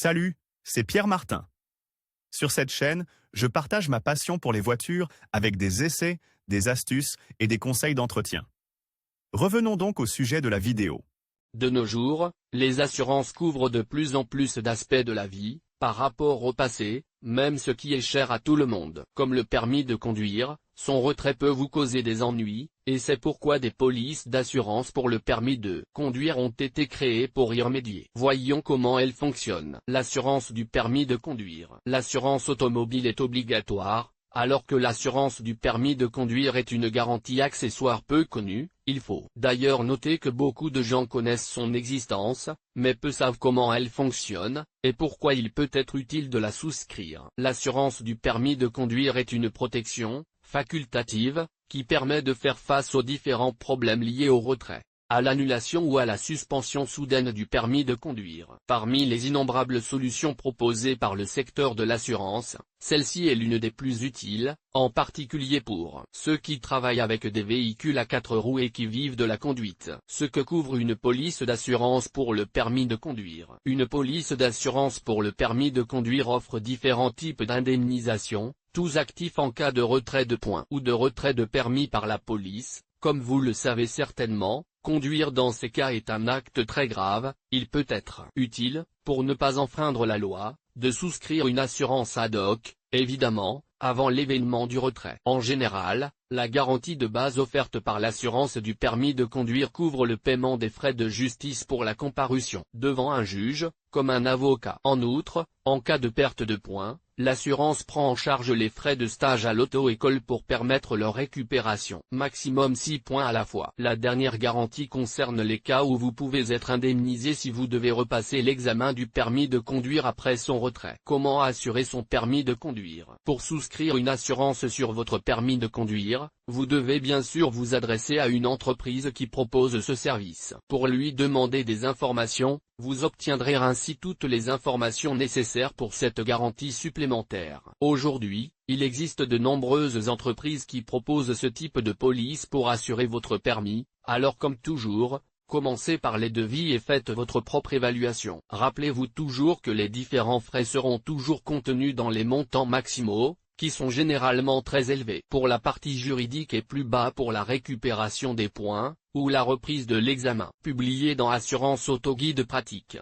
Salut, c'est Pierre Martin. Sur cette chaîne, je partage ma passion pour les voitures avec des essais, des astuces et des conseils d'entretien. Revenons donc au sujet de la vidéo. De nos jours, les assurances couvrent de plus en plus d'aspects de la vie, par rapport au passé, même ce qui est cher à tout le monde. Comme le permis de conduire, son retrait peut vous causer des ennuis, et c'est pourquoi des polices d'assurance pour le permis de conduire ont été créées pour y remédier. Voyons comment elles fonctionnent. L'assurance du permis de conduire. L'assurance automobile est obligatoire. Alors que l'assurance du permis de conduire est une garantie accessoire peu connue, il faut d'ailleurs noter que beaucoup de gens connaissent son existence, mais peu savent comment elle fonctionne, et pourquoi il peut être utile de la souscrire. L'assurance du permis de conduire est une protection, facultative, qui permet de faire face aux différents problèmes liés au retrait, à l'annulation ou à la suspension soudaine du permis de conduire. Parmi les innombrables solutions proposées par le secteur de l'assurance, celle-ci est l'une des plus utiles, en particulier pour ceux qui travaillent avec des véhicules à 4 roues et qui vivent de la conduite. Ce que couvre une police d'assurance pour le permis de conduire. Une police d'assurance pour le permis de conduire offre différents types d'indemnisation, tous actifs en cas de retrait de points ou de retrait de permis par la police. Comme vous le savez certainement, conduire dans ces cas est un acte très grave. Il peut être utile, pour ne pas enfreindre la loi, de souscrire une assurance ad hoc, évidemment, avant l'événement du retrait. En général, la garantie de base offerte par l'assurance du permis de conduire couvre le paiement des frais de justice pour la comparution devant un juge, comme un avocat. En outre, en cas de perte de points, l'assurance prend en charge les frais de stage à l'auto-école pour permettre leur récupération. Maximum 6 points à la fois. La dernière garantie concerne les cas où vous pouvez être indemnisé si vous devez repasser l'examen du permis de conduire après son retrait. Comment assurer son permis de conduire? Pour souscrire une assurance sur votre permis de conduire, vous devez bien sûr vous adresser à une entreprise qui propose ce service. Pour lui demander des informations, vous obtiendrez ainsi toutes les informations nécessaires pour cette garantie supplémentaire. Aujourd'hui, il existe de nombreuses entreprises qui proposent ce type de police pour assurer votre permis, alors comme toujours, commencez par les devis et faites votre propre évaluation. Rappelez-vous toujours que les différents frais seront toujours contenus dans les montants maximaux, qui sont généralement très élevés pour la partie juridique et plus bas pour la récupération des points, ou la reprise de l'examen. Publié dans Assurance Auto Guide pratique.